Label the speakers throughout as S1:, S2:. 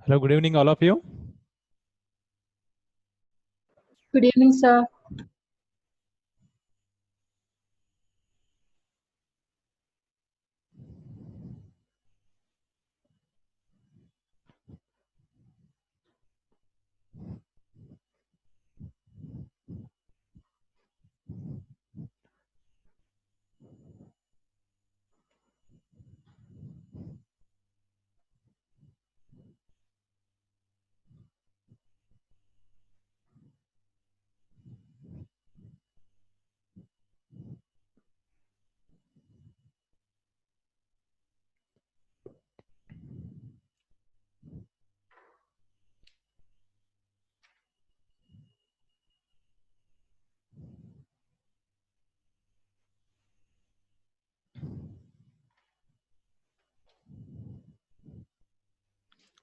S1: Hello, good evening, all of you.
S2: Good evening, sir.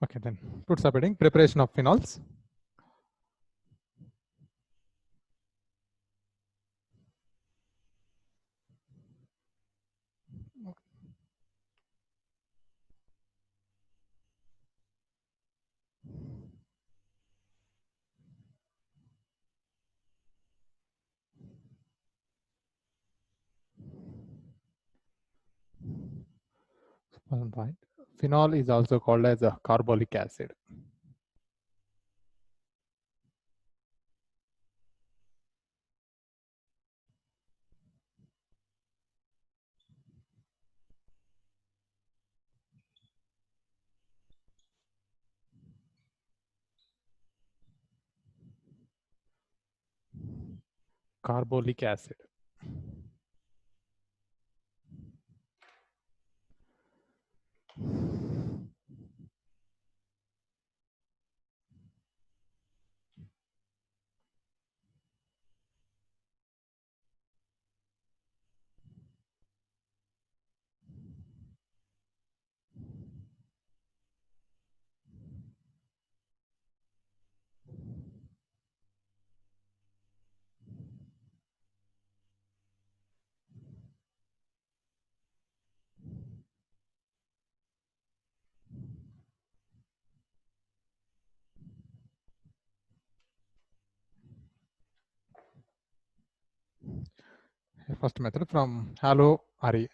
S1: Okay, then put subheading preparation of phenols. One point. Phenol is also called as a carbolic acid. Carbolic acid. First method from haloarenes.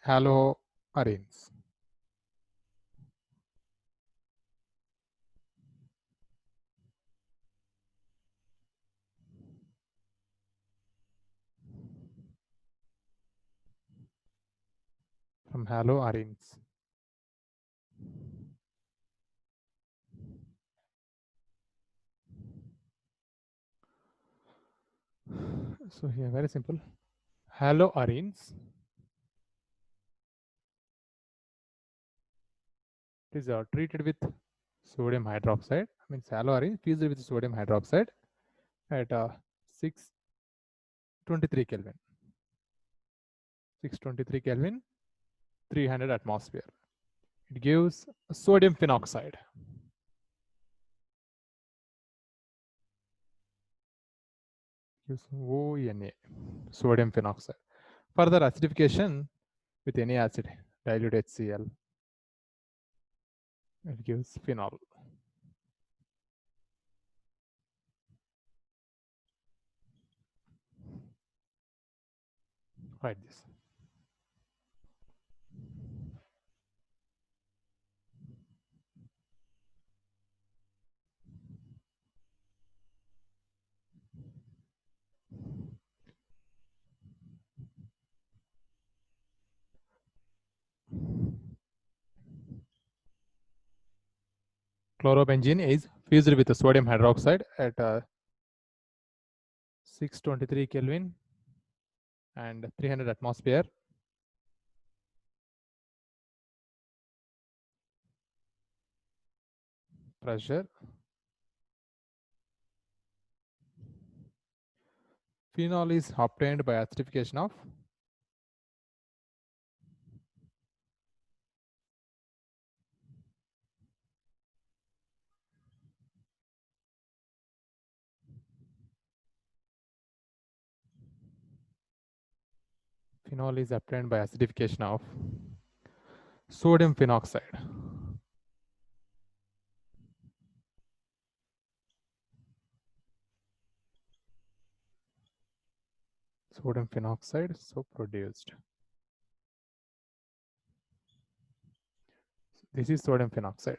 S1: From haloarenes. So here, very simple. Haloarenes is treated with sodium hydroxide. I mean, haloarene fused with sodium hydroxide at 623 Kelvin. 623 Kelvin, 300 atmosphere. It gives sodium phenoxide. Gives ONA, sodium phenoxide. Further acidification with any acid, dilute HCl. It gives phenol. Write this. Chlorobenzene is fused with the sodium hydroxide at 623 Kelvin and 300 atmosphere. Pressure. Phenol is obtained by acidification of sodium phenoxide. sodium phenoxide, so produced. This is sodium phenoxide.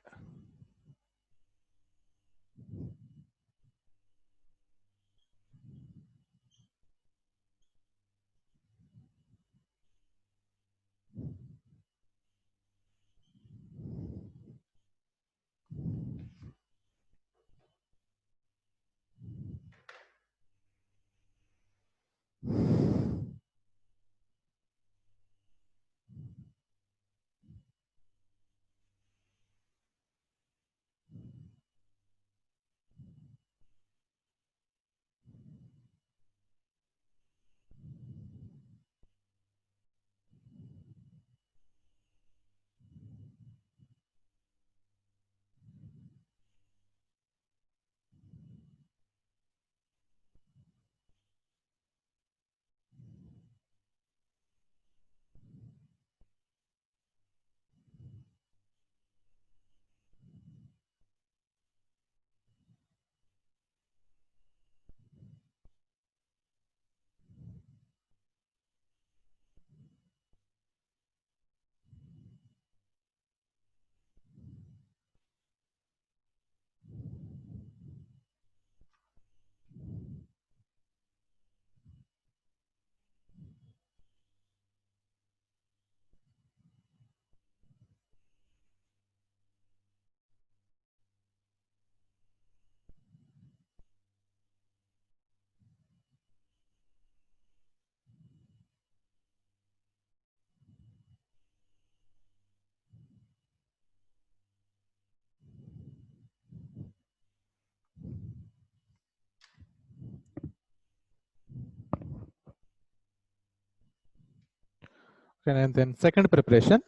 S1: And then second preparation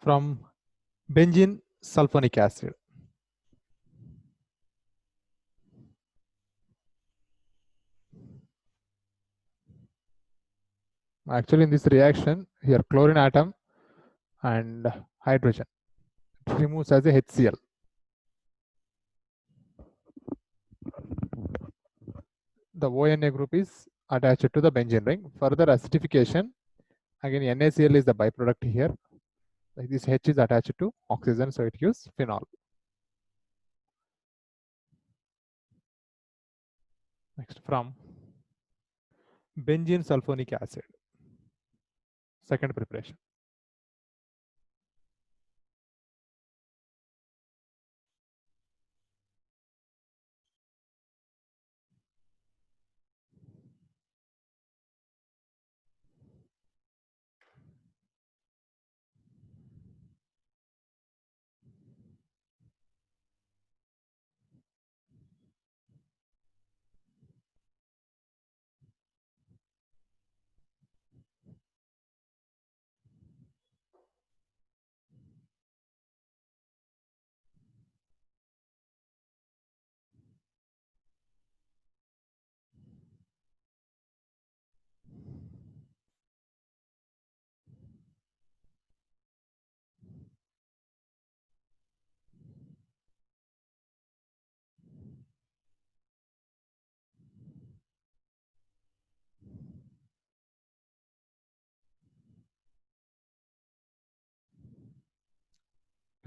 S1: from benzene sulfonic acid. Actually, in this reaction, here chlorine atom and hydrogen, it removes as a HCl. The ONA group is attached to the benzene ring. Further acidification, again NaCl is the byproduct here. Like this H is attached to oxygen, so it gives phenol. Next, from benzene sulfonic acid, second preparation.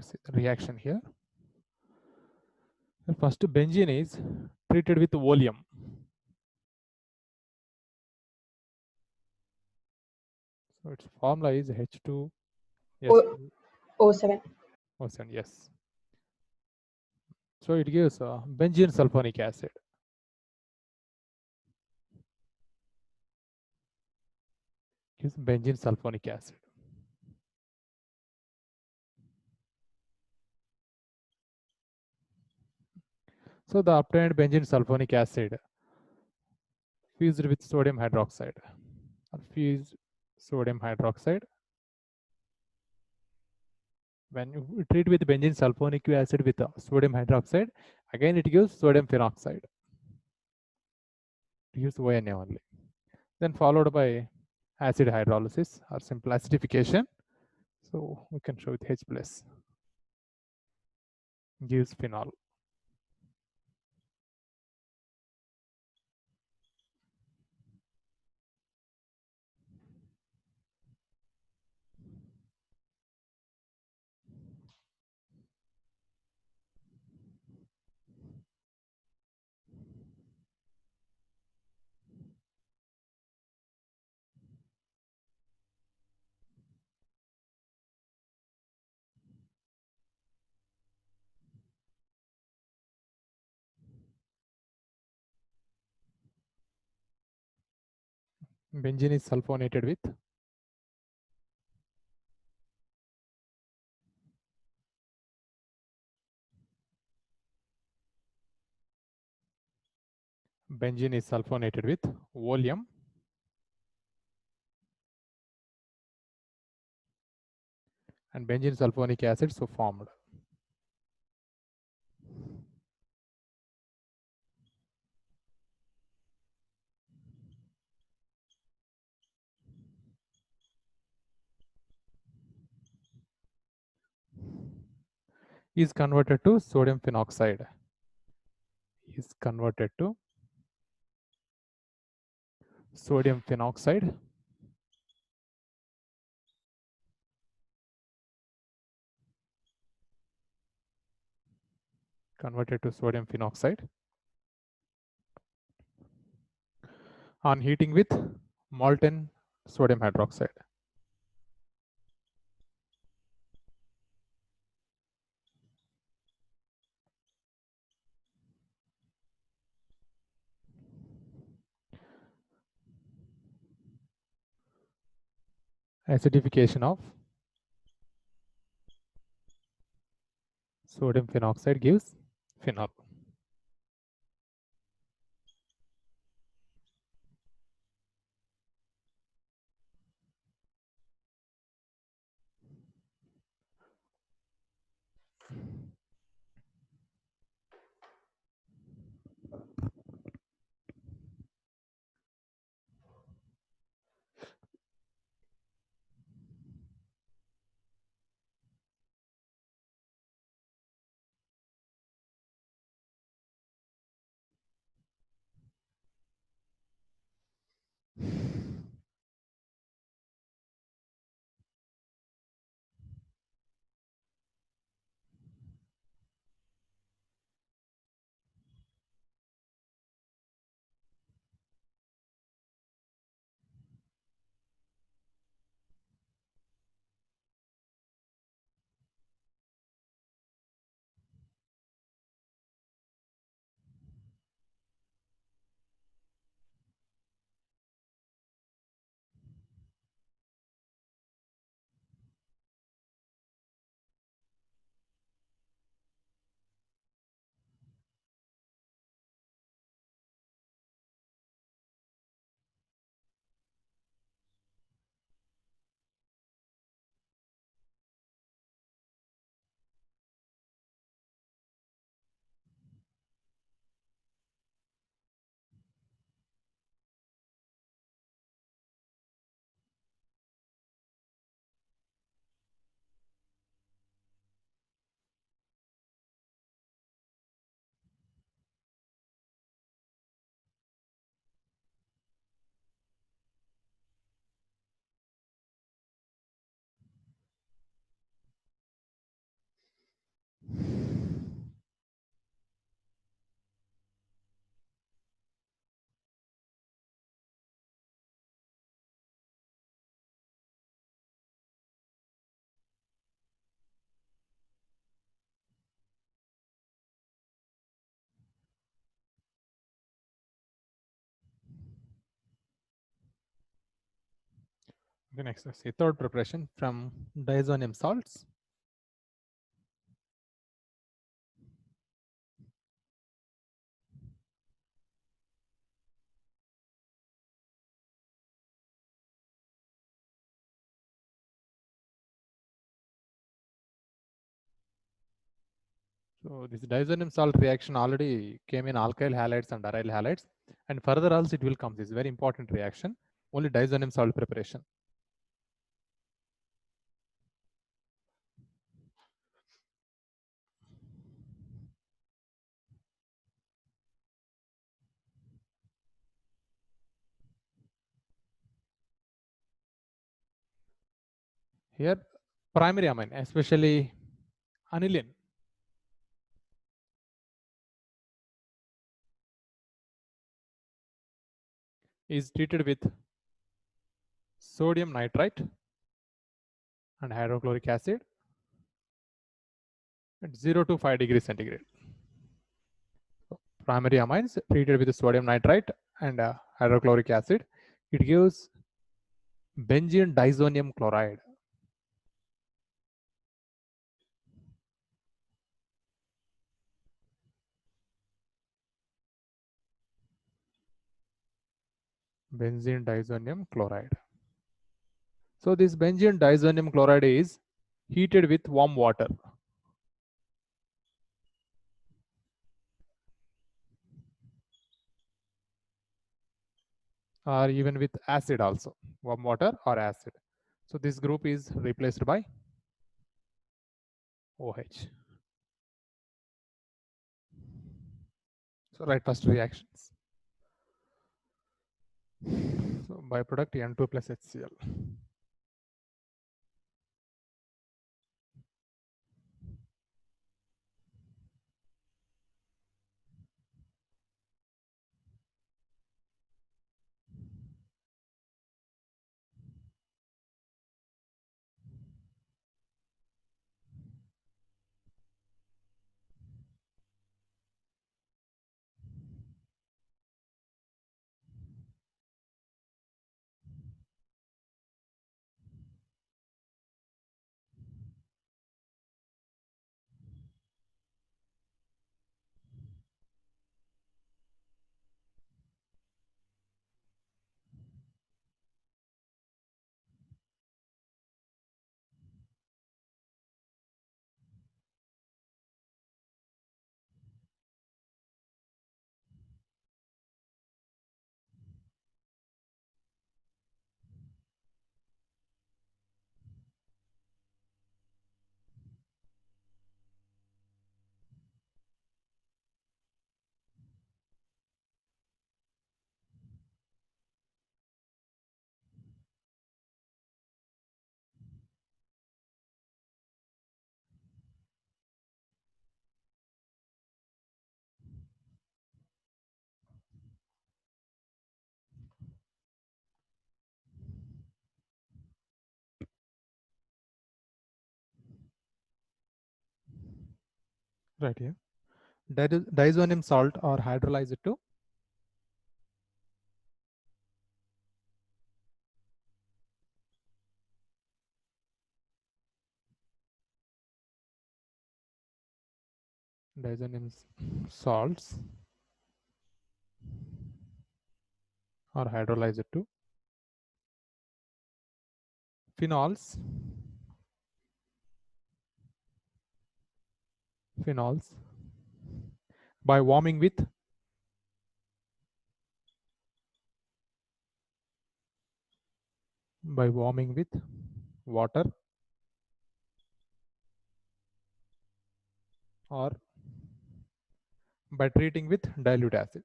S1: See the reaction here. The first benzene is treated with oleum. So its formula is H2
S2: O7.
S1: O7, yes. So it gives benzene sulfonic acid. Gives benzene sulfonic acid. So the obtained benzene sulfonic acid fused with sodium hydroxide or fused sodium hydroxide. When you treat with benzene sulfonic acid with sodium hydroxide, again it gives sodium peroxide. It gives ONA only. Then followed by acid hydrolysis or simple acidification. So we can show with H plus. Gives phenol. Benzene is sulfonated with oleum and benzene sulfonic acid so formed. Is converted to sodium phenoxide. Is converted to sodium phenoxide on heating with molten sodium hydroxide. Acidification of sodium phenoxide gives phenol. Okay, next, let's see, third preparation from diazonium salts. So this diazonium salt reaction already came in alkyl halides and aryl halides, and further also it will come. This is very important reaction. Only diazonium salt preparation. Here, primary amine, especially aniline, is treated with sodium nitrite and hydrochloric acid at 0 to 5 degrees centigrade. So primary amines treated with sodium nitrite and hydrochloric acid It gives benzene diazonium chloride. Benzene diazonium chloride. So this benzene diazonium chloride is heated with warm water. Or even with acid also, warm water or acid. So this group is replaced by OH. So write first reactions. So byproduct N2 plus HCl. Right here. Diazonium salt or hydrolyze it to diazonium salts or hydrolyze it to phenols. Phenols by warming with water or by treating with dilute acid.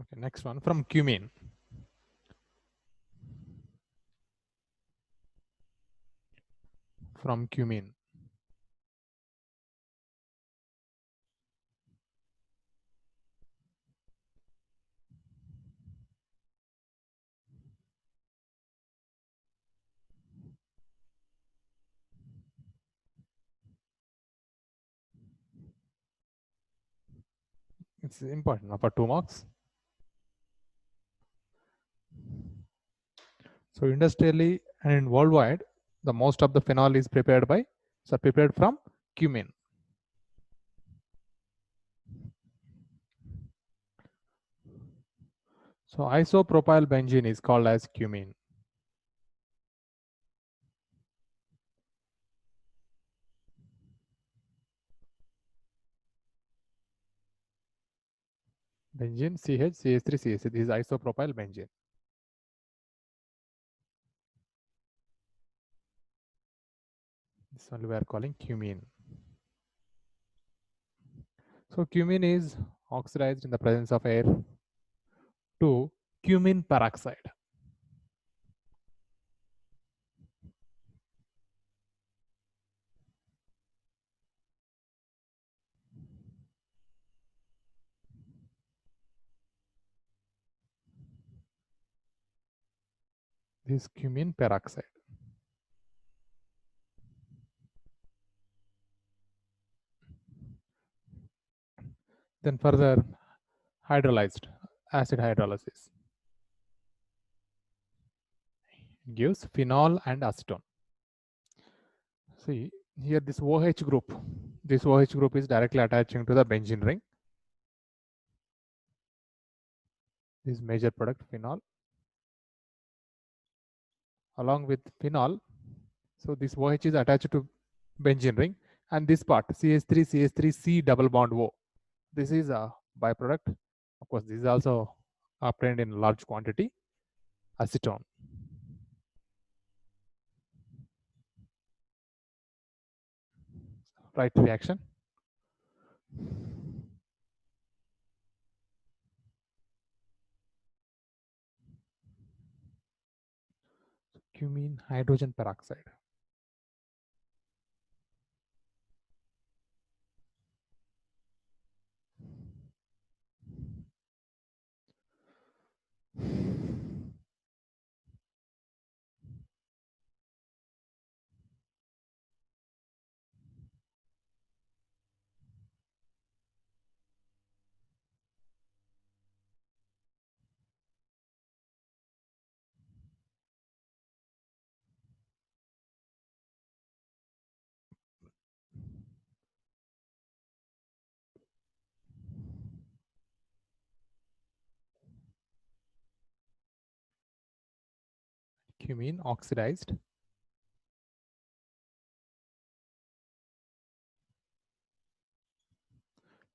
S1: Okay, next one from cumene. From cumene. It's important for 2 marks. So industrially and in worldwide, the most of the phenol is prepared from cumin. So isopropyl benzene is called as cumin. Benzene CH CH3 CH. This is isopropyl benzene. This one we are calling cumin. So cumin is oxidized in the presence of air to cumin peroxide. This cumin peroxide. Then further hydrolyzed acid hydrolysis gives phenol and acetone. See here this OH group. This OH group is directly attaching to the benzene ring. This major product phenol along with phenol. So this OH is attached to benzene ring, and this part CH3 CH3 C double bond O. This is a byproduct. Of course, this is also obtained in large quantity, acetone. Right reaction. Cumin hydrogen peroxide. Cumin oxidized.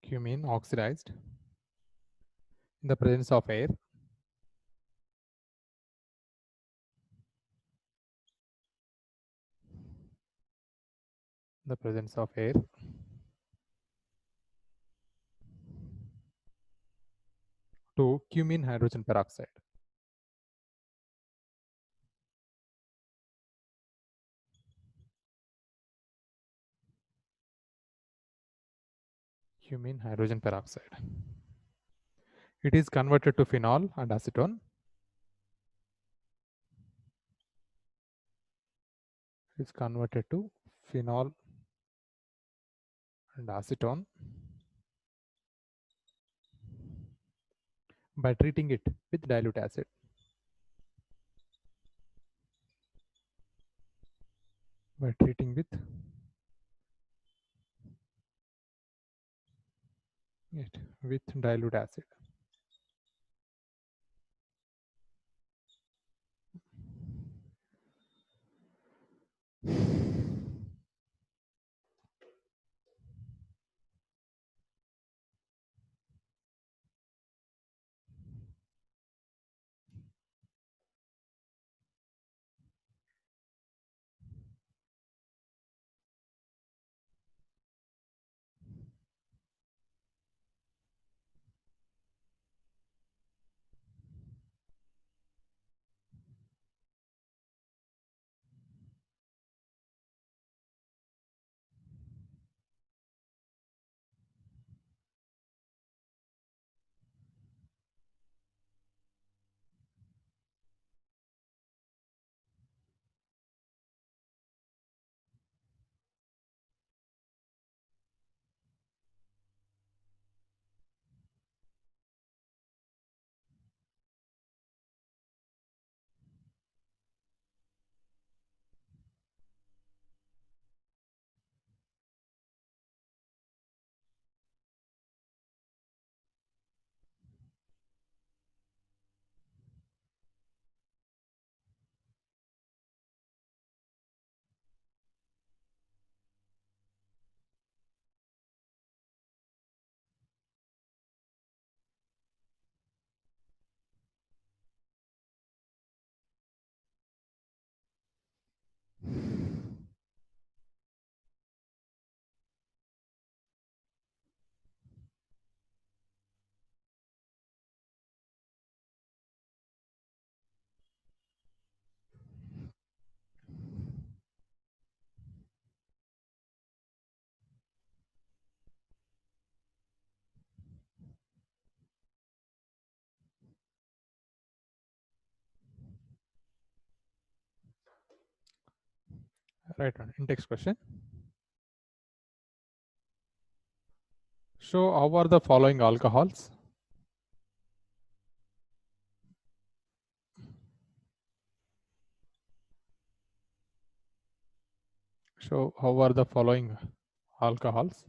S1: Cumin oxidized in the presence of air. The presence of air to cumin hydrogen peroxide. Cumin hydrogen peroxide. It is converted to phenol and acetone. It is converted to phenol and acetone by treating it with dilute acid. By treating it with dilute acid. Right one. In text question. Show how are the following alcohols. Show how are the following alcohols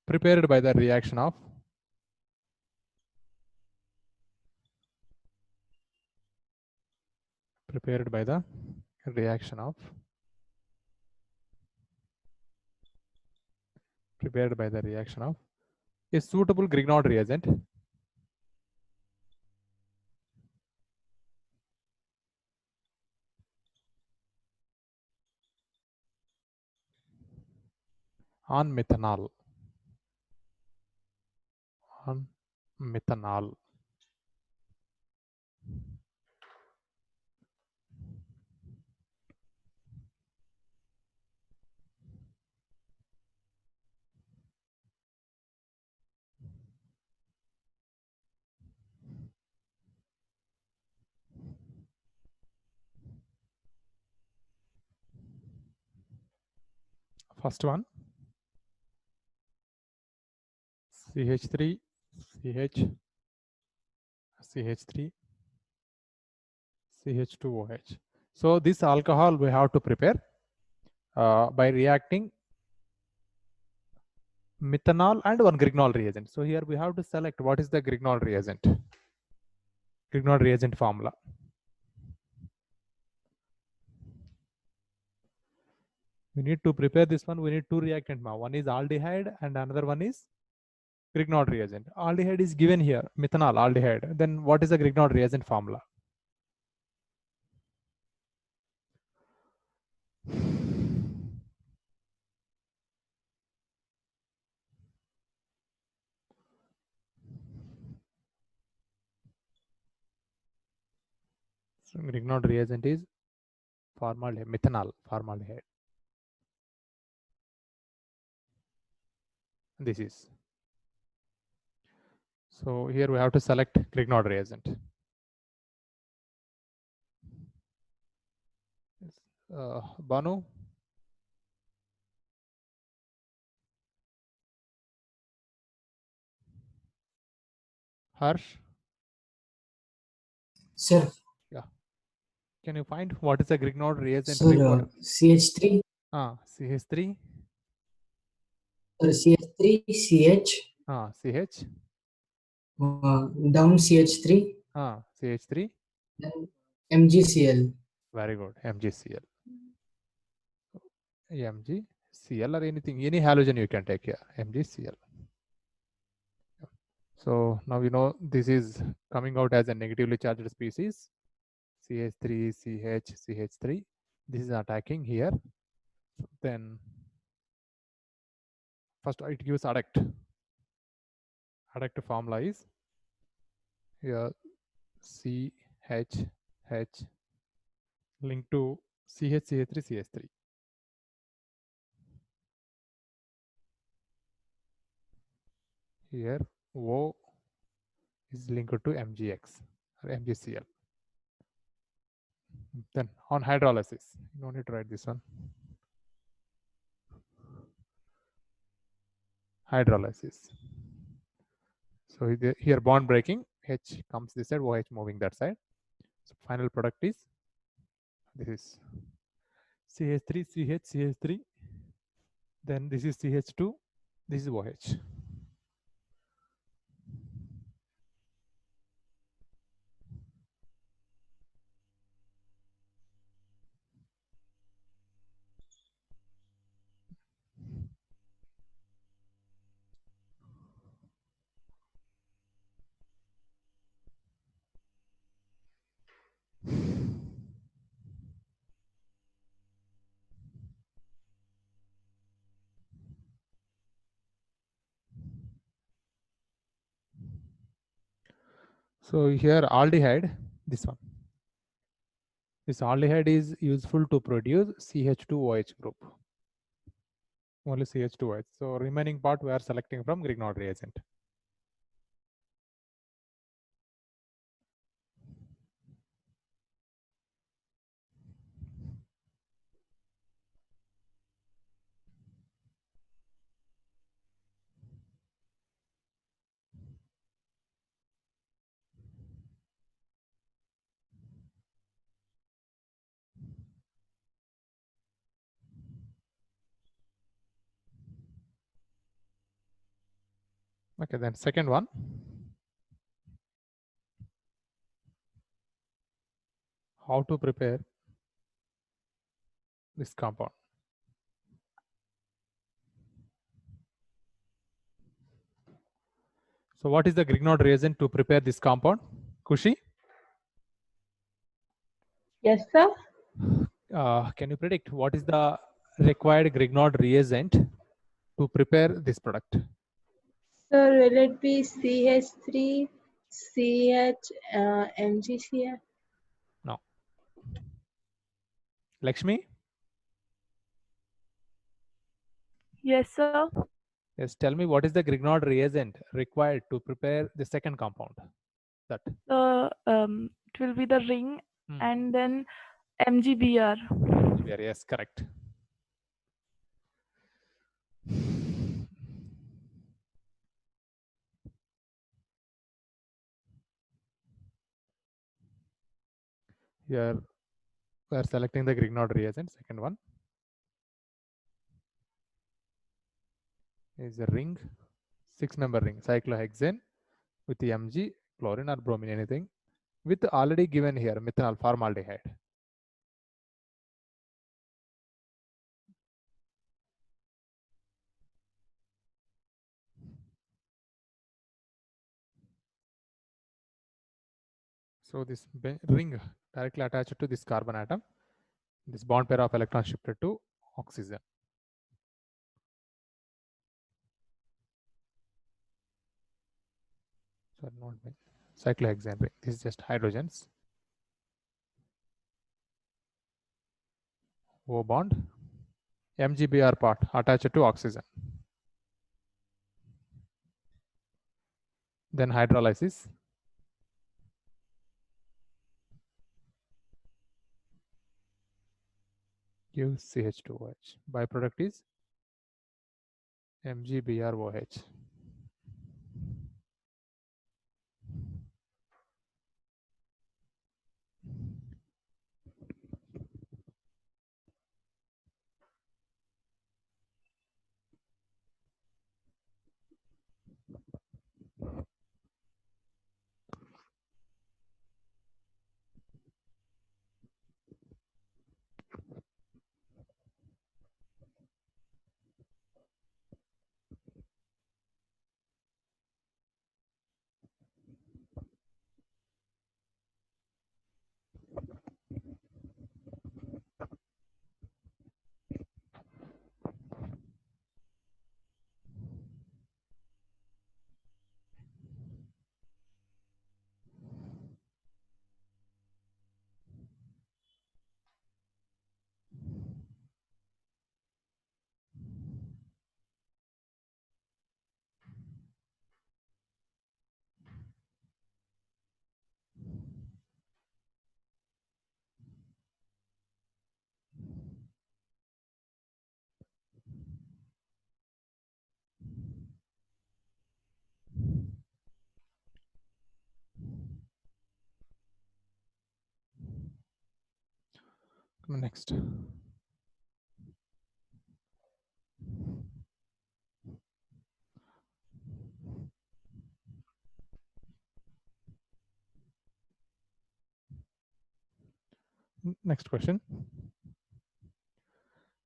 S1: prepared by the reaction of reaction of a suitable Grignard reagent on methanol. First one, CH3, CH, CH3, CH2OH. So this alcohol we have to prepare by reacting methanol and one Grignard reagent. So here we have to select what is the Grignard reagent formula. We need to prepare this one. We need two reactant now. One is aldehyde and another one is Grignard reagent. Aldehyde is given here, methanol aldehyde. Then what is the Grignard reagent formula? So Grignard reagent is formaldehyde, methanol formaldehyde. This is. So here we have to select Grignard reagent. Banu? Harsh?
S2: Sir,
S1: Yeah. Can you find what is a Grignard reagent
S2: sir,
S1: required?
S2: CH3,
S1: CH3.
S2: CH3, CH,
S1: CH.
S2: down CH3,
S1: CH3.
S2: then MgCl.
S1: Very good. MgCl. MgCl or anything, any halogen you can take here. MgCl. So now you know this is coming out as a negatively charged species. CH3, CH, CH3. This is attacking here. Then first it gives adduct. Adduct formula is here CH, H linked to CH, CH3, CH3. Here O is linked to MgX or MgCl. Then on hydrolysis, you don't need to write this one. Hydrolysis. So here bond breaking, H comes this side, OH moving that side. So final product is this is CH3, CH, CH3. Then this is CH2, this is OH. So here aldehyde, this one. This aldehyde is useful to produce CH2OH group. Only CH2OH. So remaining part we are selecting from Grignard reagent. Okay, then second one. How to prepare this compound. So what is the Grignard reagent to prepare this compound? Kushi,
S3: Yes, sir.
S1: can you predict what is the required Grignard reagent to prepare this product?
S3: Sir, will it be CH3, CH, MgCl?
S1: No. Lakshmi?
S4: Yes, sir.
S1: Yes, tell me what is the Grignard reagent required to prepare the second compound? That.
S4: So it will be the ring
S1: Hmm.
S4: and then MgBr.
S1: Yes, correct. Here we are selecting the Grignard reagent. Second one is a ring, 6-member ring, cyclohexane with the Mg, chlorine or bromine, anything, with already given here methanol formaldehyde. So this ring directly attached to this carbon atom, this bond pair of electrons shifted to oxygen. So not cyclohexane ring. This is just hydrogens. O bond, MgBr part attached to oxygen. Then hydrolysis. Gives CH2OH. Byproduct is MgBrOH. Next. Next question.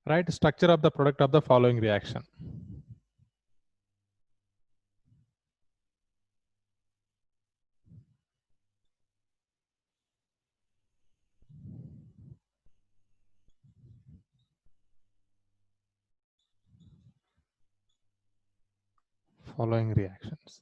S1: Write structure of the product of the following reaction. Following reactions.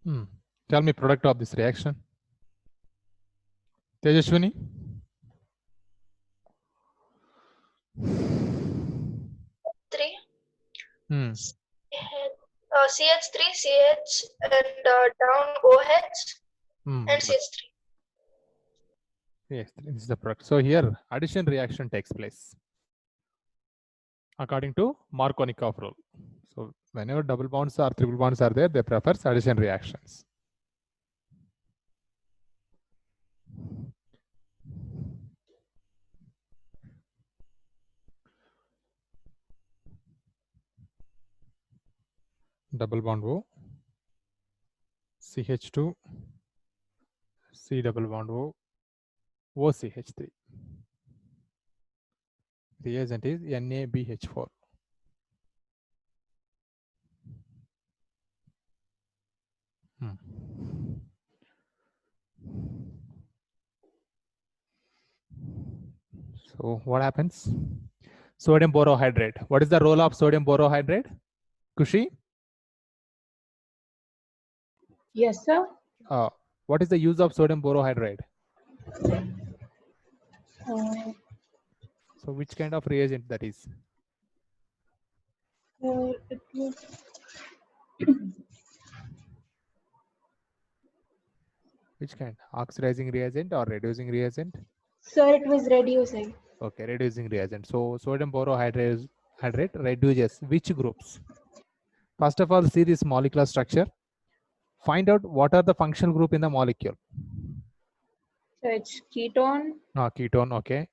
S1: Tell me product of this reaction. Tejashwini?
S5: Three.
S1: Hmm.
S5: CH3, CH, and down OH, and
S1: Good.
S5: CH3.
S1: Yes, this is the product. So here addition reaction takes place according to Markovnikov rule. So whenever double bonds or triple bonds are there, they prefer addition reactions. Double bond O, CH2, C double bond O, OCH3. Reagent is NaBH4. So what happens? Sodium borohydrate. What is the role of sodium borohydrate? Kushi?
S3: Yes, sir.
S1: What is the use of sodium borohydrate?
S3: Uh,
S1: So which kind of reagent that is?
S3: it was,
S1: Which kind? Oxidizing reagent or reducing reagent?
S3: sir, it was reducing.
S1: Okay, reducing reagent. So sodium borohydrate reduces which groups? First of all, see this molecular structure. Find out what are the functional group in the molecule.
S3: So it's ketone,
S1: Ketone, okay.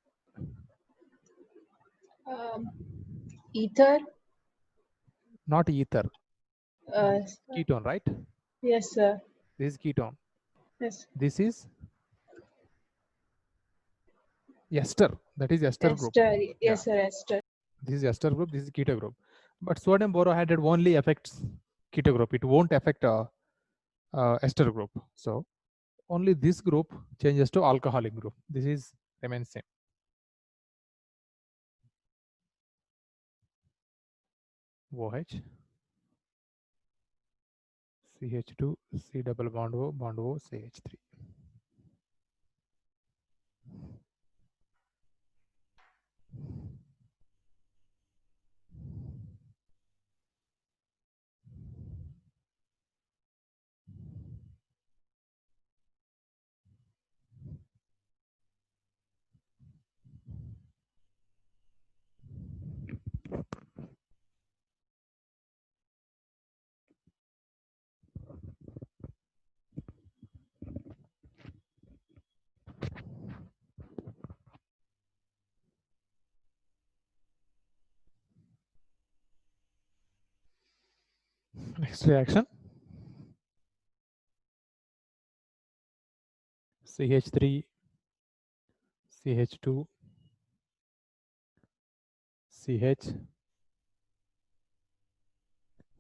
S3: ether.
S1: Not ether.
S3: Uh,
S1: Ketone, right?
S3: yes, sir.
S1: This is ketone.
S3: Yes.
S1: This is ester. That is ester group.
S3: Ester. Yes, sir. Ester.
S1: This is ester group. This is keto group. But sodium borohydrate only affects keto group. It won't affect ester group. So only this group changes to alcoholic group. This is remains same. OH, CH2, C double bond O, CH3. Next reaction. CH3, CH2, CH,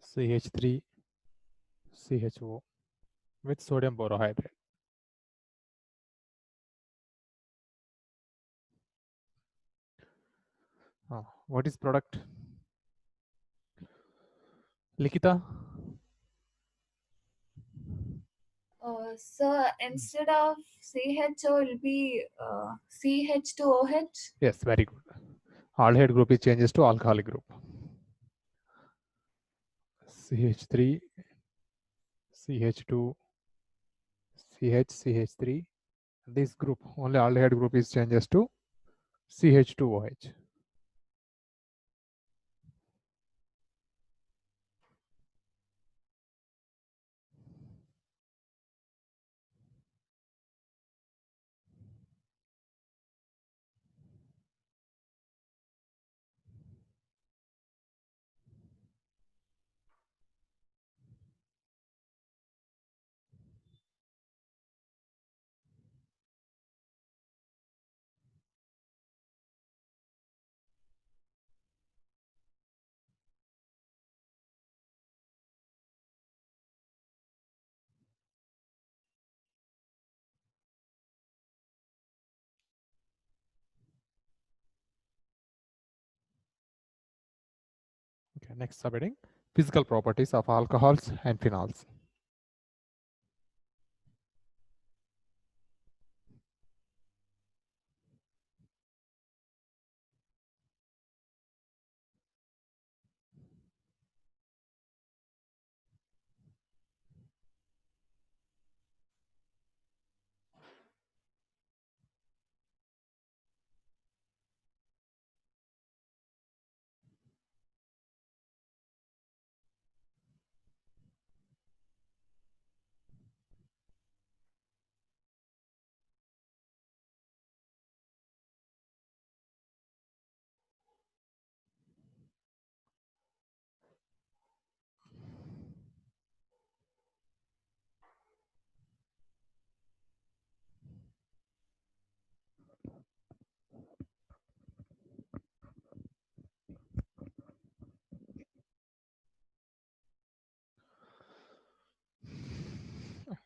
S1: CH3, CHO with sodium borohydrate. What is product? Likita?
S6: So instead of CHO will be CH2OH.
S1: Yes, very good. Aldehyde group is changes to alcoholic group. CH3, CH2, CH3. This group, only aldehyde group is changes to CH2OH. Okay, next subheading, physical properties of alcohols and phenols.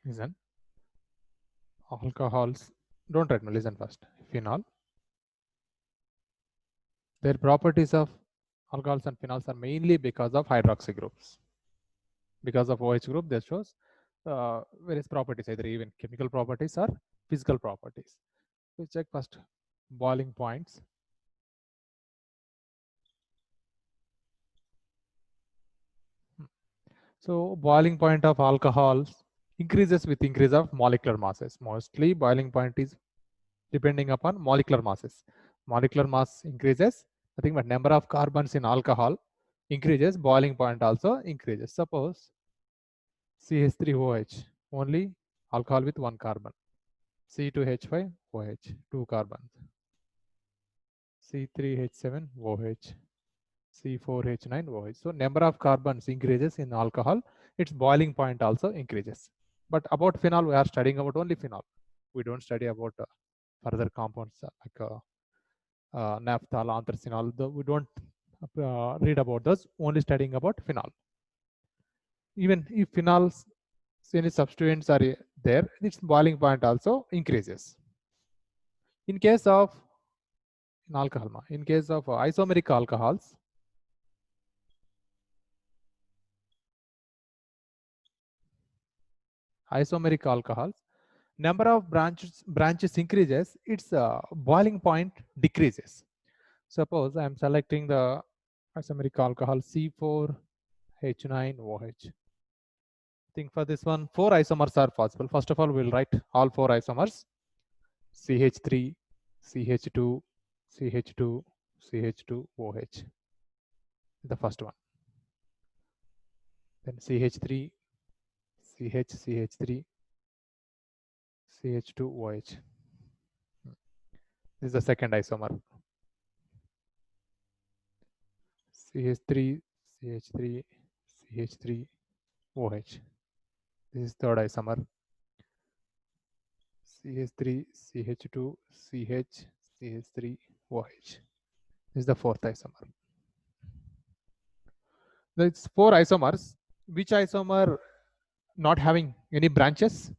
S1: Listen. Alcohols. Don't write. No, listen first. Phenol. Their properties of alcohols and phenols are mainly because of hydroxy groups. Because of OH group, that shows various properties, either even chemical properties or physical properties. So check first boiling points. So boiling point of alcohols increases with increase of molecular masses. Mostly boiling point is depending upon molecular masses. Molecular mass increases, nothing but number of carbons in alcohol increases, boiling point also increases. Suppose CH3OH, only alcohol with one carbon. C2H5OH, 2 carbons. C3H7OH, C4H9OH. So number of carbons increases in alcohol, its boiling point also increases. But about phenol, we are studying about only phenol. We don't study about further compounds like naphthalene, anthracene, though we don't read about those, only studying about phenol. Even if phenols, any substituents are there, its boiling point also increases. In case of alcohol, in case of isomeric alcohols, number of branches increases, its boiling point decreases. Suppose I am selecting the isomeric alcohol C4H9OH. Think for this one, 4 isomers are possible. First of all, we'll write all 4 isomers: CH3, CH2, CH2, CH2OH. The first one. Then CH3, CH3, CH2OH. This is the second isomer. CH3, CH3, CH3OH. This is third isomer. CH3, CH2, CH, CH3OH. This is the fourth isomer. It's 4 isomers. Which isomer not having any branches?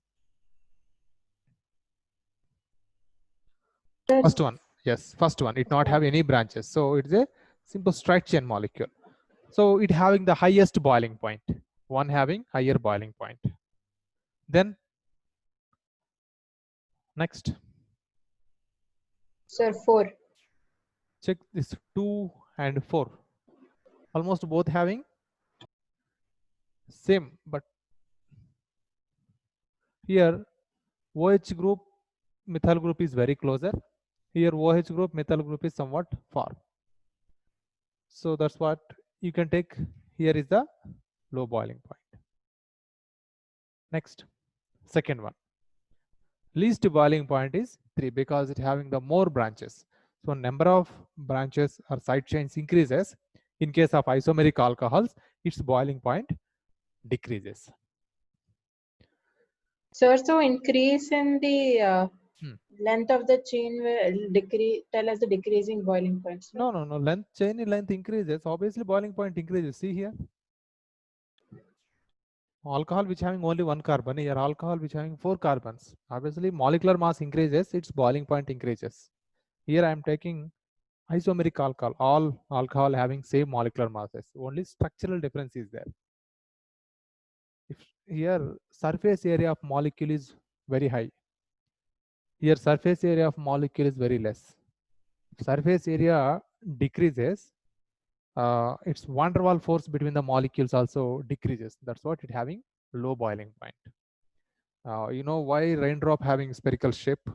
S1: First one. Yes, first one. It not have any branches. So it's a simple straight chain molecule. So it having the highest boiling point. One having higher boiling point. Then next.
S3: Sir, 4.
S1: Check this 2 and 4. Almost both having same, but here OH group, methyl group is very closer. Here OH group, methyl group is somewhat far. So that's what you can take. Here is the low boiling point. Next, second one. Least boiling point is 3 because it having the more branches. So number of branches or side chains increases. In case of isomeric alcohols, its boiling point decreases.
S3: Sir, so increase in the length of the chain will decrease. Tell us the decreasing boiling point. Sir.
S1: No. Chain length increases. Obviously, boiling point increases. See here. Alcohol which having only 1 carbon, here alcohol which having 4 carbons. Obviously, molecular mass increases, its boiling point increases. Here I am taking isomeric alcohol, all alcohol having same molecular masses. Only structural difference is there. If here surface area of molecule is very high, here surface area of molecule is very less. If surface area decreases, its van der Waals force between the molecules also decreases. That's what it having low boiling point. You know why raindrop having spherical shape?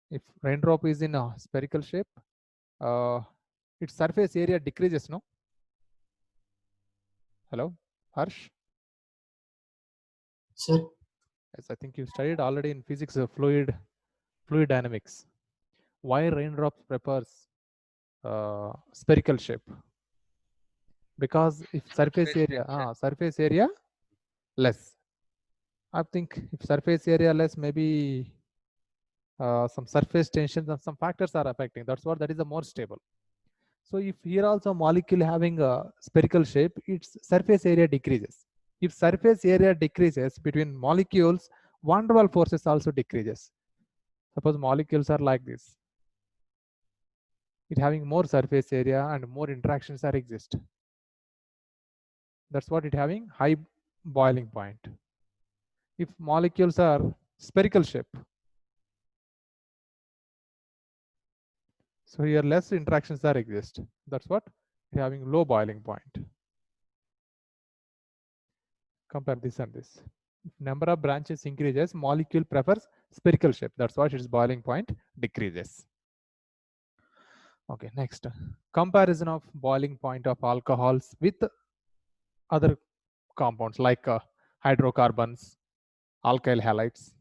S1: If raindrop is in a spherical shape, its surface area decreases, no? Hello, Harsh?
S2: Sir,
S1: Yes, I think you studied already in physics of fluid dynamics. Why raindrops prefers spherical shape? Because if surface area less. I think if surface area less, maybe some surface tensions and some factors are affecting. That is the more stable. So if here also molecule having a spherical shape, its surface area decreases. If surface area decreases between molecules, van der Waals forces also decreases. Suppose molecules are like this. It having more surface area and more interactions are exist. That's what it having high boiling point. If molecules are spherical shape, so here less interactions are exist. That's what it having low boiling point. Compare this and this. If number of branches increases, molecule prefers spherical shape. That's why its boiling point decreases. Okay, next. Comparison of boiling point of alcohols with other compounds like hydrocarbons, alkyl halides.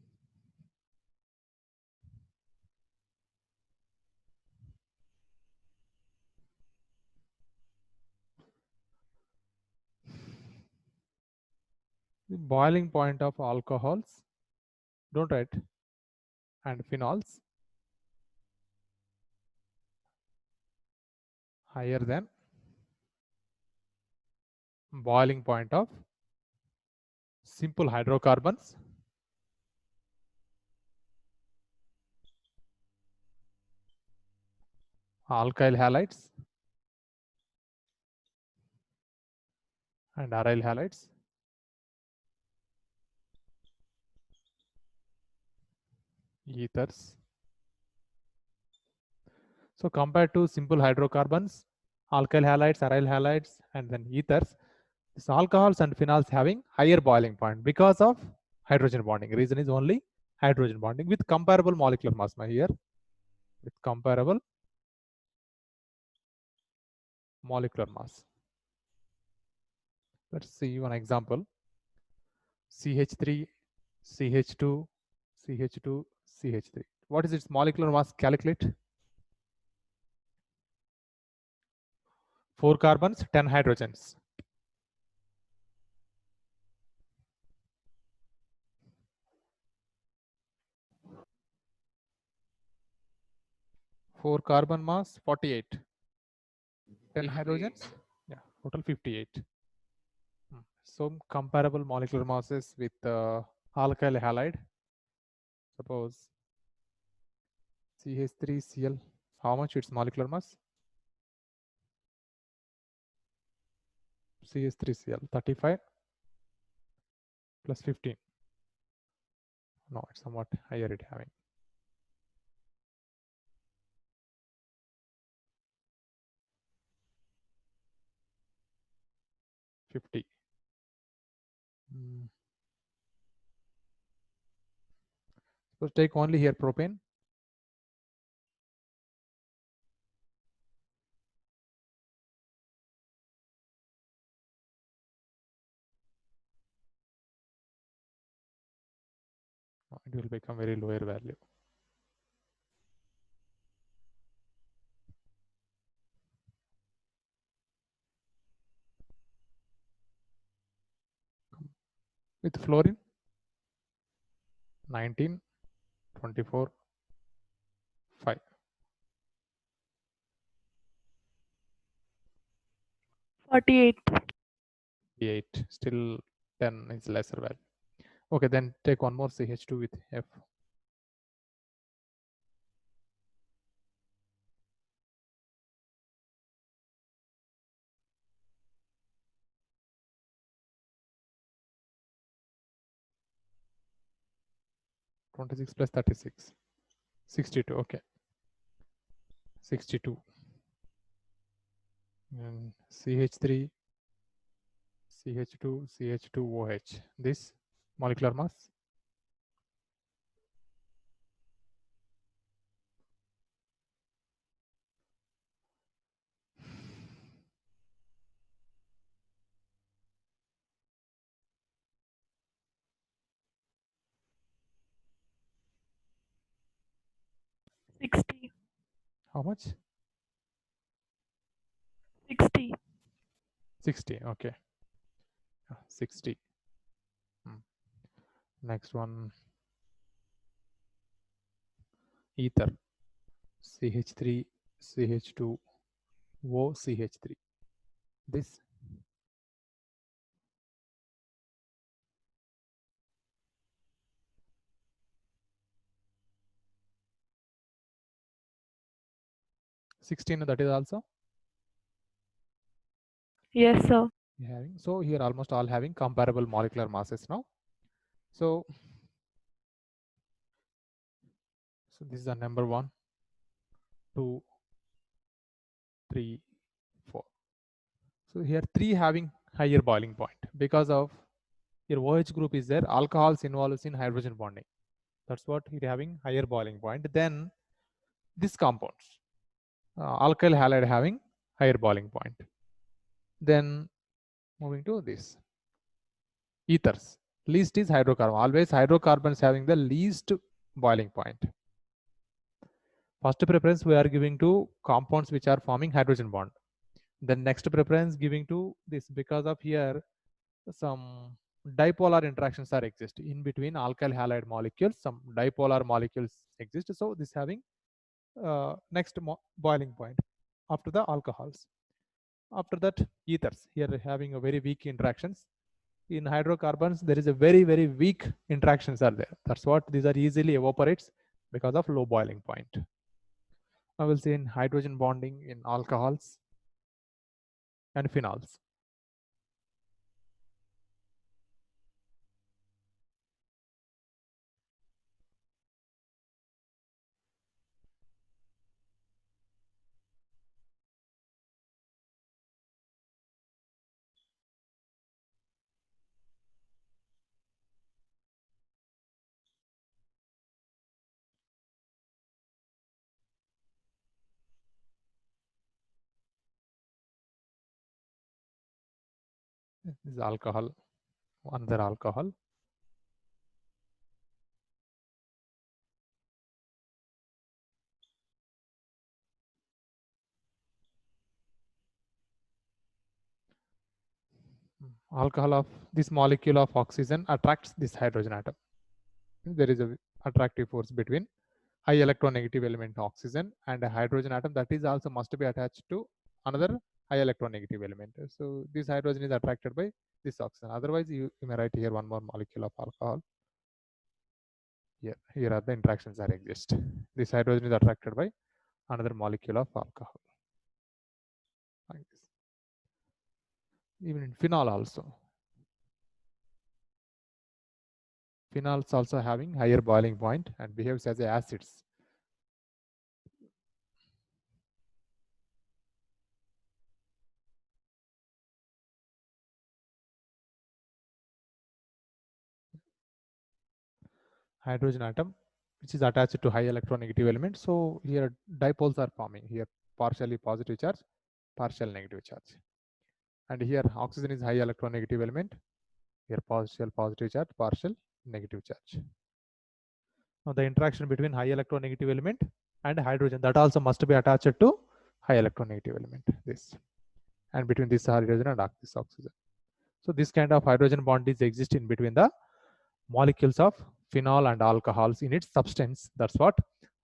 S1: The boiling point of alcohols, don't write, and phenols higher than boiling point of simple hydrocarbons, alkyl halides, and aryl halides. Ethers. So compared to simple hydrocarbons, alkyl halides, aryl halides, and then ethers, these alcohols and phenols having higher boiling point because of hydrogen bonding. Reason is only hydrogen bonding with comparable molecular mass here. With comparable molecular mass. Let's see one example. CH3, CH2, CH2, CH3. What is its molecular mass? Calculate. 4 carbons, 10 hydrogens. Four carbon mass 48. 10 hydrogens. Yeah, total 58. So comparable molecular masses with alkyl halide. Suppose CH3Cl. How much its molecular mass? CH3Cl 35 plus 15. No, it's somewhat higher it having. So take only here propane. It will become very lower value. With fluorine 19, 24, 5.
S4: 48.
S1: 8. Still 10 is lesser value. Okay, then take one more CH2 with F. (26 plus 36). 62. Okay. 62. And CH3, CH2, CH2OH. This molecular mass.
S4: $60.
S1: How much?
S4: 60.
S1: 60. Okay. 60. Next one. Ether. CH3, CH2, OCH3. This 16, that is also
S4: Yes, sir.
S1: having. So here almost all having comparable molecular masses now. So this is the number 1, 2, 3, 4. So here 3 having higher boiling point because of your OH group is there, alcohols involved in hydrogen bonding. That's what you're having higher boiling point. Then this compounds, alkyl halide having higher boiling point. Then moving to this ethers, least is hydrocarbon. Always hydrocarbons having the least boiling point. First preference we are giving to compounds which are forming hydrogen bond. Then next preference giving to this because of here some dipolar interactions are exist in between alkyl halide molecules. Some dipolar molecules exist. So this having next boiling point after the alcohols. After that ethers, here having a very weak interactions. In hydrocarbons there is a very weak interactions are there. That's what these are easily evaporates because of low boiling point. I will say in hydrogen bonding in alcohols and phenols. This is alcohol, another alcohol. Alcohol of this molecule of oxygen attracts this hydrogen atom. There is a attractive force between high electronegative element oxygen and a hydrogen atom that is also must be attached to another high electronegative element. So this hydrogen is attracted by this oxygen. Otherwise you may write here one more molecule of alcohol. Here are the interactions that exist. This hydrogen is attracted by another molecule of alcohol. Like this. Even in phenol also. Phenols also having higher boiling point and behaves as acids. Hydrogen atom which is attached to high electronegative element. So here dipoles are forming. Here partially positive charge, partial negative charge. And here oxygen is high electronegative element. Here partial positive charge, partial negative charge. Now the interaction between high electronegative element and hydrogen, that also must be attached to high electronegative element. This. And between this hydrogen and this oxygen. So this kind of hydrogen bond is exist in between the molecules of phenol and alcohols in its substance. That's what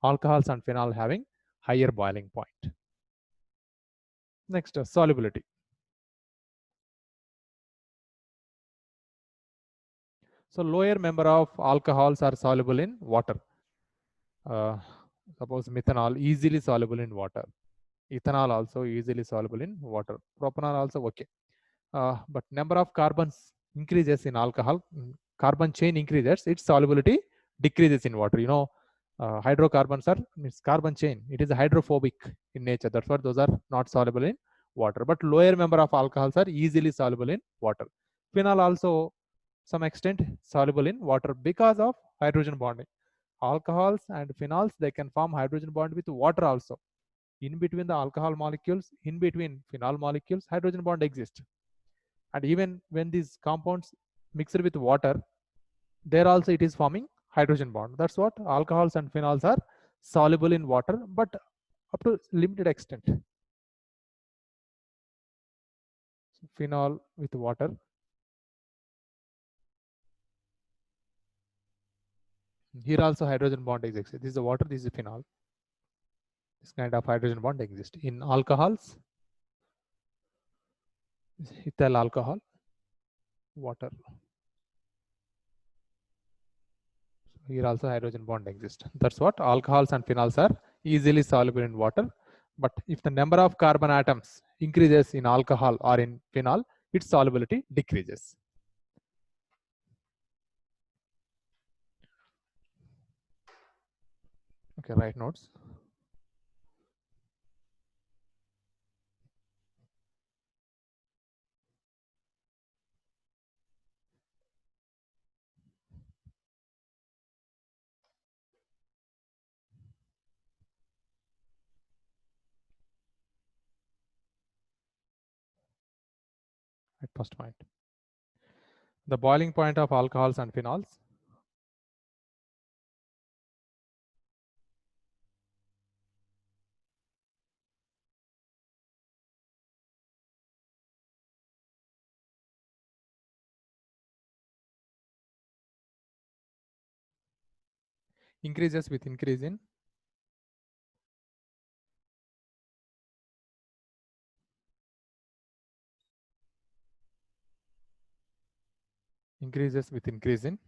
S1: alcohols and phenol having higher boiling point. Next, solubility. So lower member of alcohols are soluble in water. Suppose methanol easily soluble in water. Ethanol also easily soluble in water. Propanol also okay. But number of carbons increases in alcohol. Carbon chain increases, its solubility decreases in water. You know, hydrocarbons are means carbon chain. It is hydrophobic in nature. That's why those are not soluble in water. But lower member of alcohols are easily soluble in water. Phenol also some extent soluble in water because of hydrogen bonding. Alcohols and phenols, they can form hydrogen bond with water also. In between the alcohol molecules, in between phenol molecules, hydrogen bond exists. And even when these compounds mixed with water, there also it is forming hydrogen bond. That's what alcohols and phenols are soluble in water, but up to limited extent. So phenol with water. Here also hydrogen bond exists. This is the water, this is phenol. This kind of hydrogen bond exists. In alcohols, ethyl alcohol, water. Here also hydrogen bond exists. That's what alcohols and phenols are easily soluble in water, But if the number of carbon atoms increases in alcohol or in phenol, its solubility decreases. Okay, write notes. At first point. The boiling point of alcohols and phenols. Increases with increase in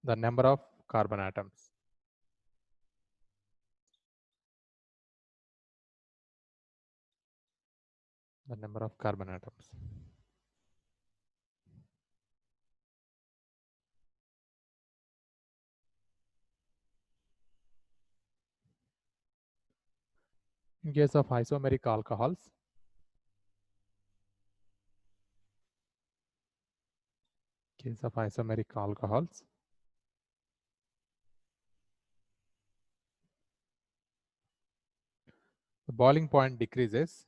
S1: the number of carbon atoms. The number of carbon atoms. In case of isomeric alcohols, the boiling point decreases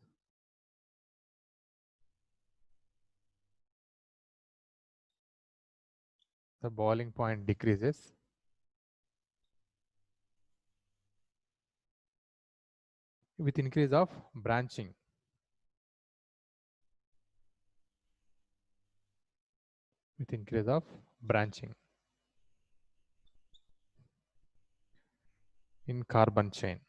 S1: with increase of branching. In carbon chain.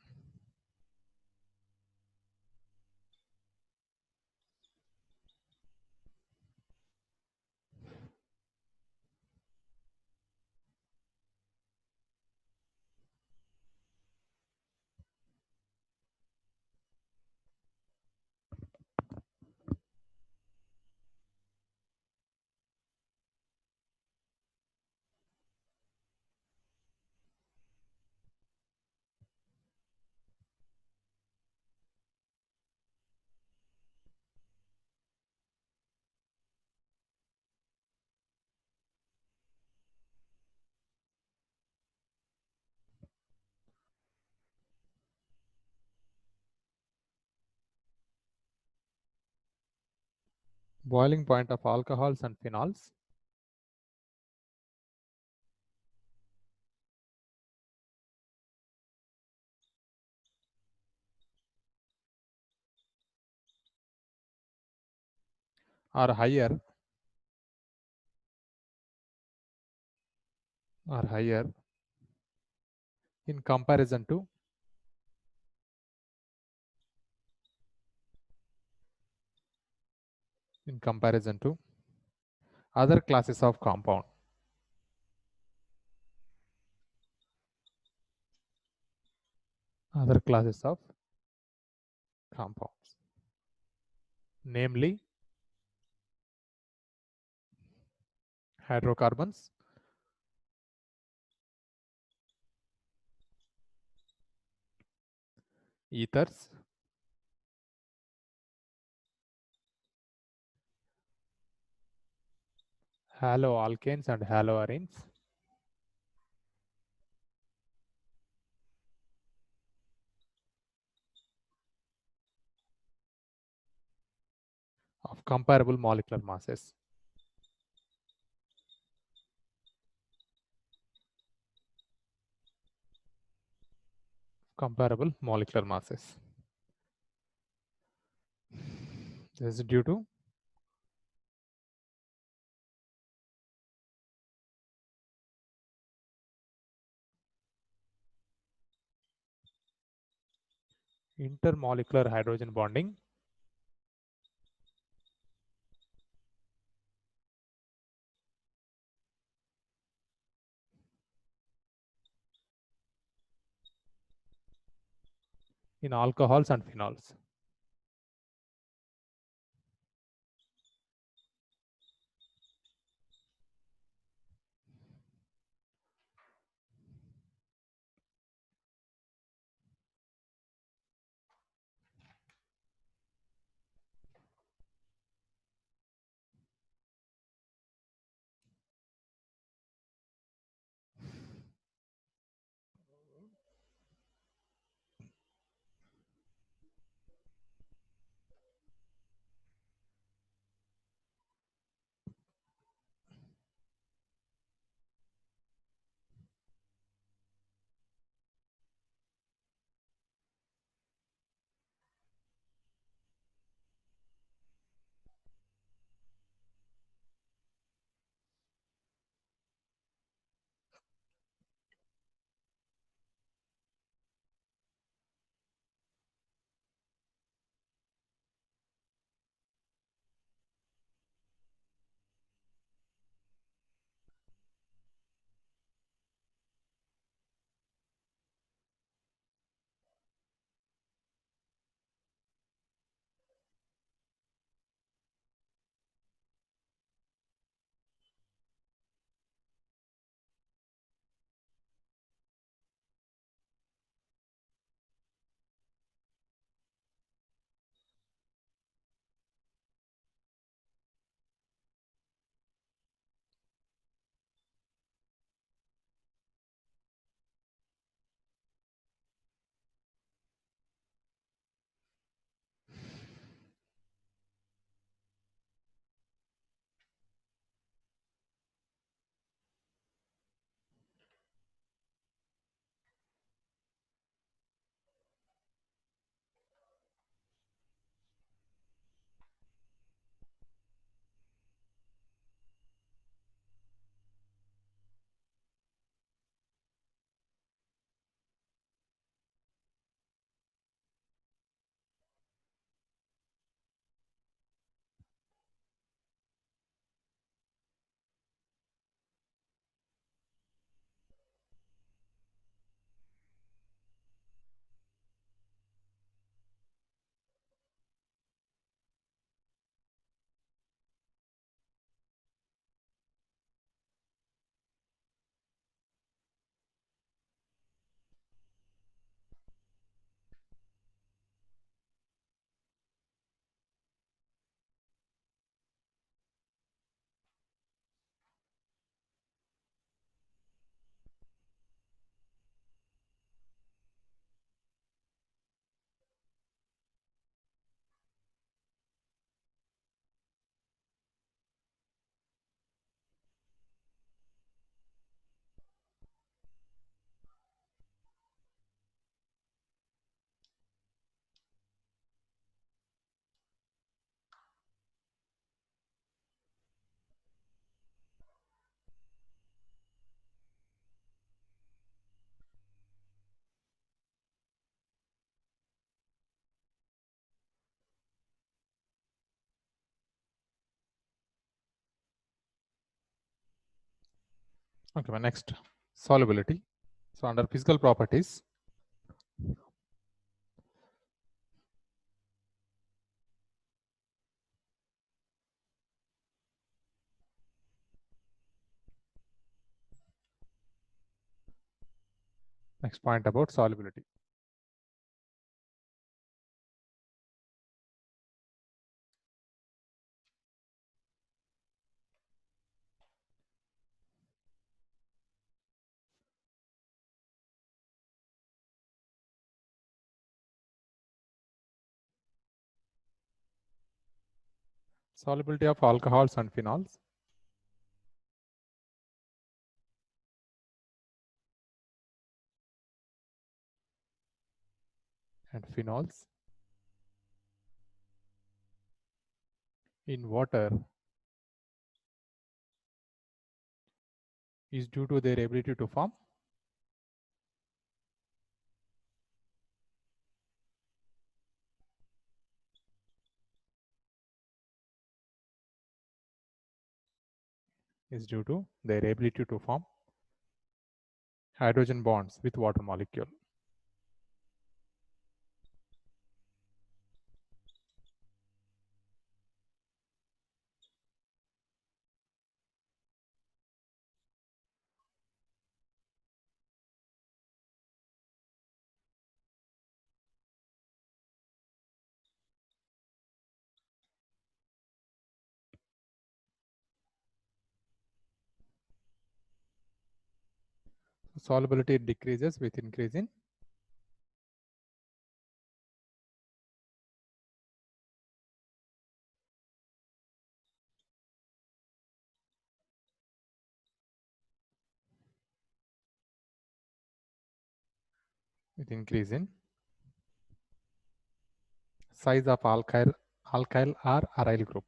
S1: Boiling point of alcohols and phenols. Are higher in comparison to other classes of compound. Namely hydrocarbons, ethers, haloalkanes and haloarenes, of comparable molecular masses. This is due to intermolecular hydrogen bonding in alcohols and phenols. Okay, my next, solubility. So under physical properties, next point about solubility. Solubility of alcohols and phenols. And phenols in water is due to their ability to form hydrogen bonds with water molecule. solubility decreases with increase in size of alkyl or aryl group.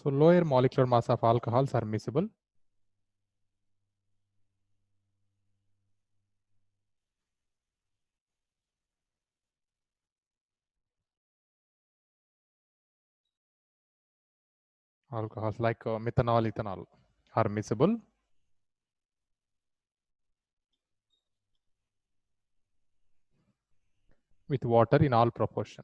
S1: So lower molecular mass of alcohols are miscible. Alcohols like methanol, ethanol are miscible. With water in all proportion.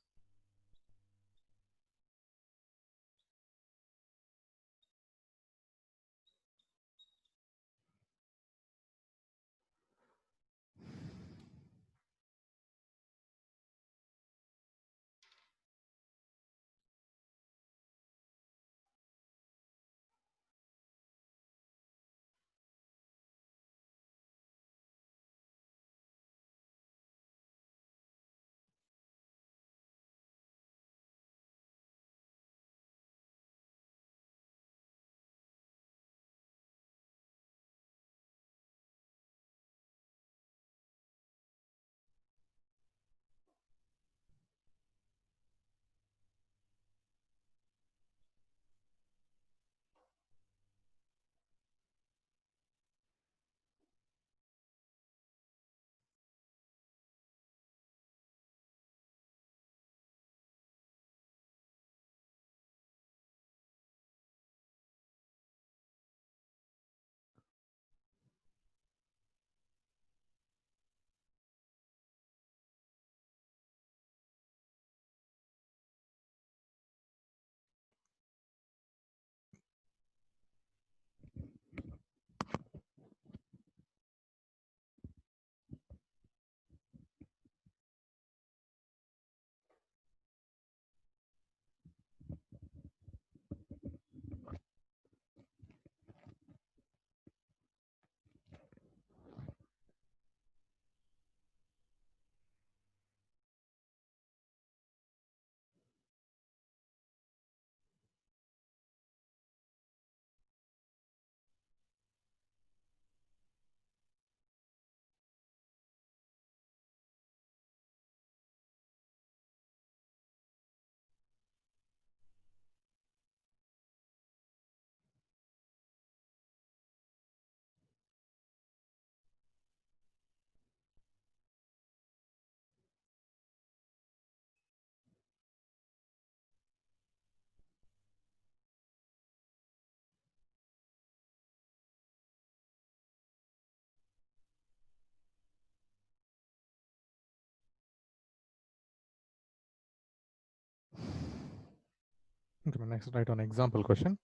S1: Okay, next write on example question.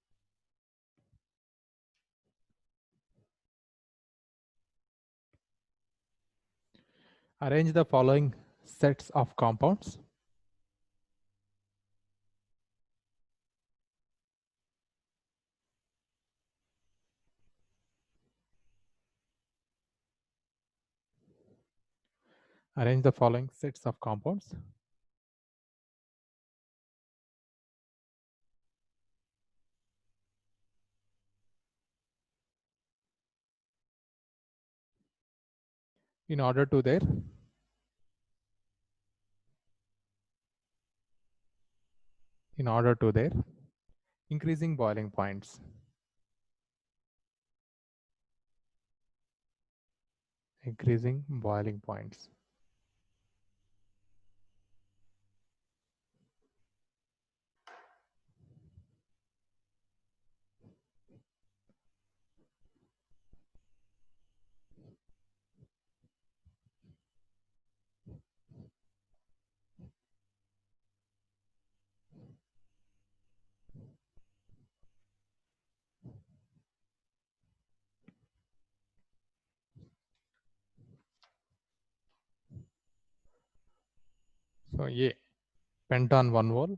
S1: Arrange the following sets of compounds. Arrange the following sets of compounds. In order to their increasing boiling points. Increasing boiling points. So A, pentan 1 vol,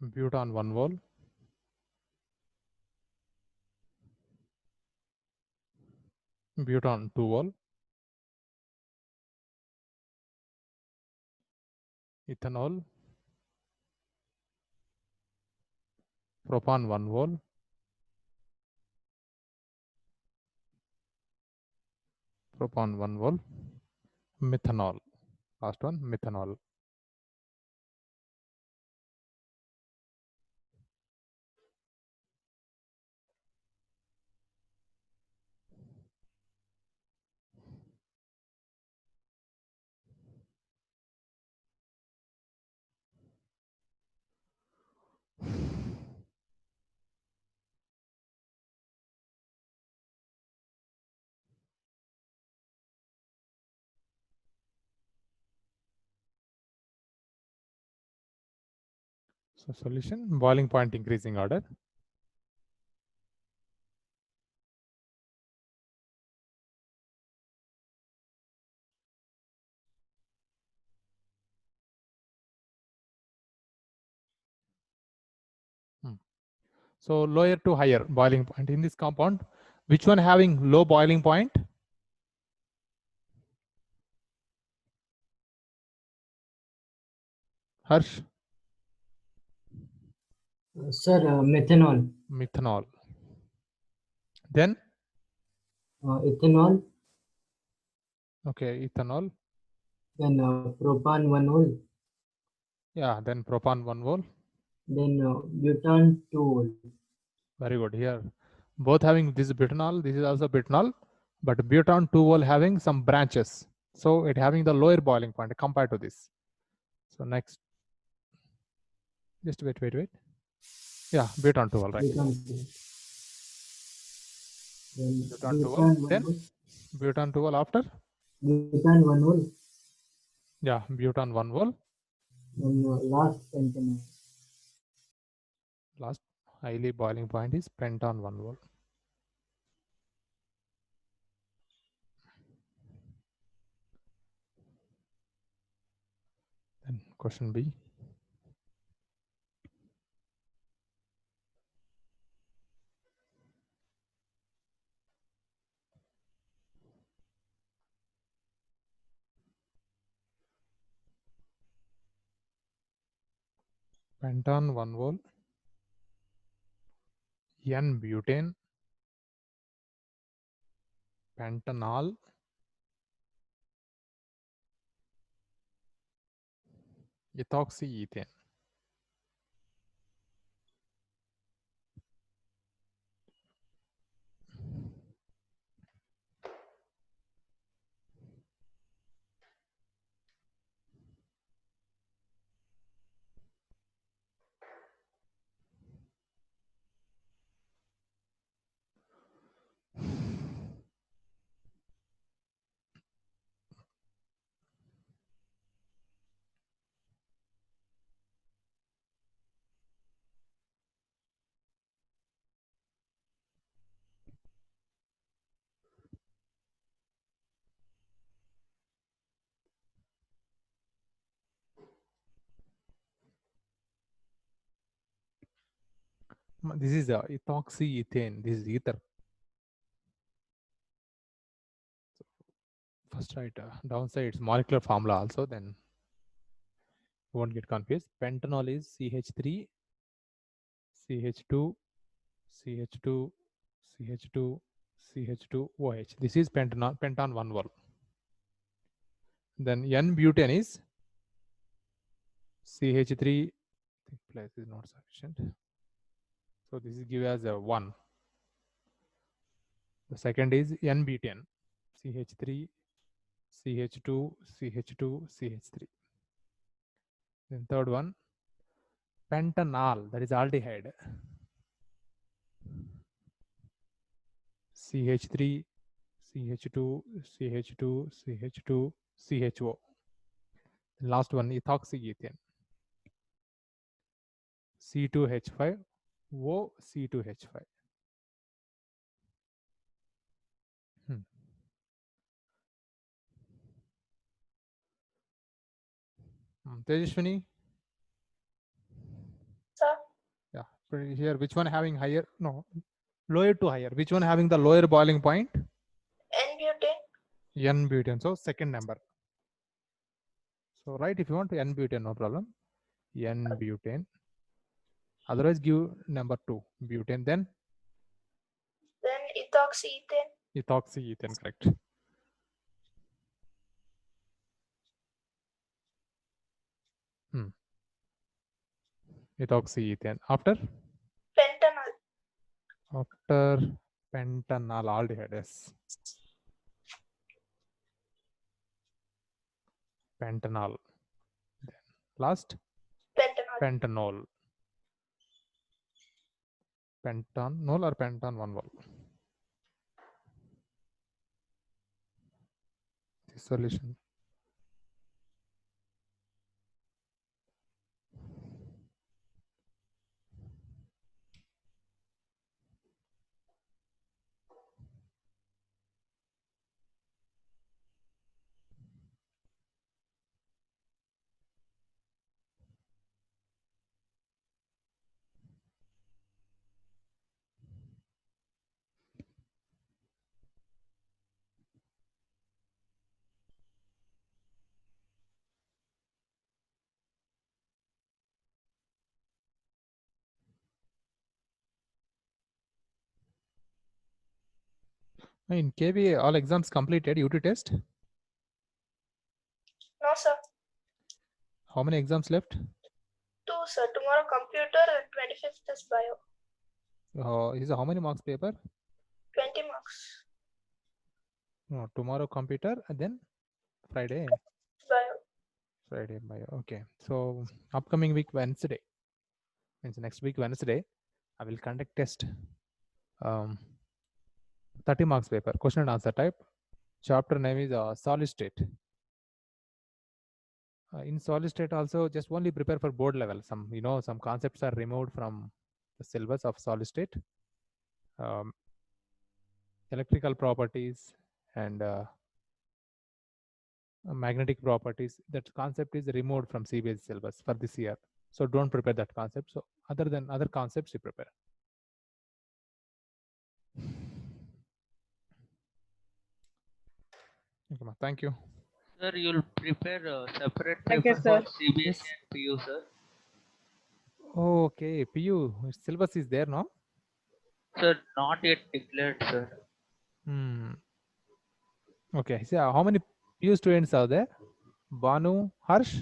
S1: butan 1 vol, butan 2 vol, ethanol, propan 1 vol, propan 1 vol, methanol. Last one, methanol. So solution, boiling point increasing order. So lower to higher boiling point in this compound. Which one having low boiling point? Harsh,
S2: Sir, methanol,
S1: methanol. Then,
S2: ethanol,
S1: okay, ethanol.
S2: then propan 1 vol,
S1: Yeah, then propan 1 vol.
S2: then butan 2 vol.
S1: Very good. Here, both having this butanol. This is also butanol, but butan 2 vol having some branches. So it having the lower boiling point compared to this. So next, just wait. Yeah, butan 2 vol, right?
S2: Butan 2. Then
S1: Butan 2 vol.
S2: butan 1
S1: Then
S2: vol,
S1: butan 2 vol after.
S2: butan 1 vol,
S1: Yeah, butan 1 vol.
S2: then last pentanol.
S1: Last highly boiling point is pentan 1 vol. Then question B. Pentan 1 vol, N-butane, pentanol, ethoxyethane. This is the ethoxyethane. This is ether. First write downside it's molecular formula also, then you won't get confused. Pentanol is CH3, CH2, CH2, CH2, CH2, OH. This is pentanol, pentan 1 vol. Then N-butane is CH3. I think place is not sufficient. So this is give as a 1. The second is N-butane, CH3, CH2, CH2, CH3. Then third one, pentanol, that is aldehyde, CH3, CH2, CH2, CH2, CHO. The last one, ethoxyethane, C2H5, O C2H5. Tejashwini.
S5: Sir.
S1: Yeah, here which one having higher? No, lower to higher. Which one having the lower boiling point?
S5: N-butane.
S1: N-butane. So second number. So right, if you want to N-butane, no problem. N-butane. Otherwise, give number 2 butane. Then
S5: Ethoxyethane.
S1: ethoxyethane. Correct. Ethoxyethane. After pentanol aldehyde. Yes. Pentanol. Then last pentanol. Pentanol or pentanol. This solution. In KBA, all exams completed. UT test.
S5: No, sir.
S1: How many exams left?
S5: 2, sir. Tomorrow computer and 25th is bio.
S1: Is how many marks paper?
S5: 20 marks.
S1: No, tomorrow computer and then Friday.
S5: Bio.
S1: Friday bio. Okay. So upcoming week Wednesday. Means next week Wednesday, I will conduct test. 30 marks paper. Question and answer type. Chapter name is solid state. In solid state also just only prepare for board level. Some concepts are removed from the syllabus of solid state. Electrical properties and magnetic properties. That concept is removed from CBSE syllabus for this year. So don't prepare that concept. So other concepts you prepare. Okay, thank you.
S7: Sir, you'll prepare a separate
S3: Thank you,
S7: paper
S3: sir.
S7: for CBSE and PU, sir.
S1: Okay, PU syllabus is there now.
S7: Sir, not yet declared, sir.
S1: Okay, so how many PU students are there? Banu, Harsh?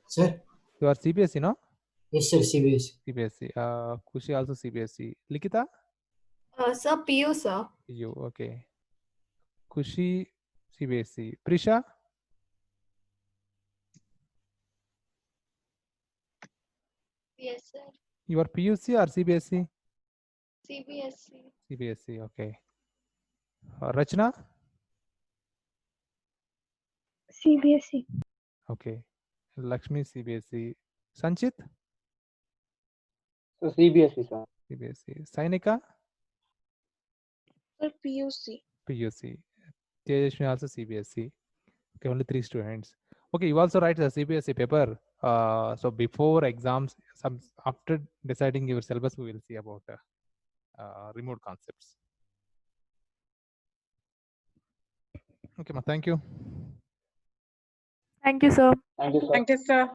S2: Sir?
S1: You are CBSE, no?
S2: Yes, sir, CBSE.
S1: CBSE. Kushi also CBSE. Likita?
S6: Sir, PU, sir.
S1: PU, okay. Kushi, CBSE. Prisha?
S5: Yes, sir.
S1: You are PUC or CBSE?
S5: CBSE.
S1: CBSE, okay. Rachna?
S4: CBSE.
S1: Okay. Lakshmi, CBSE. Sanchit?
S8: So CBSE, sir.
S1: CBSE. Sainika?
S3: Sir, PUC.
S1: PUC. Tejashmi also CBSE. Okay, only 3 students. Okay, you also write the CBSE paper. So before exams, after deciding your syllabus, we will see about remote concepts. Okay, thank you.
S4: Thank you, sir.
S8: Thank you, sir.
S3: Thank you, sir.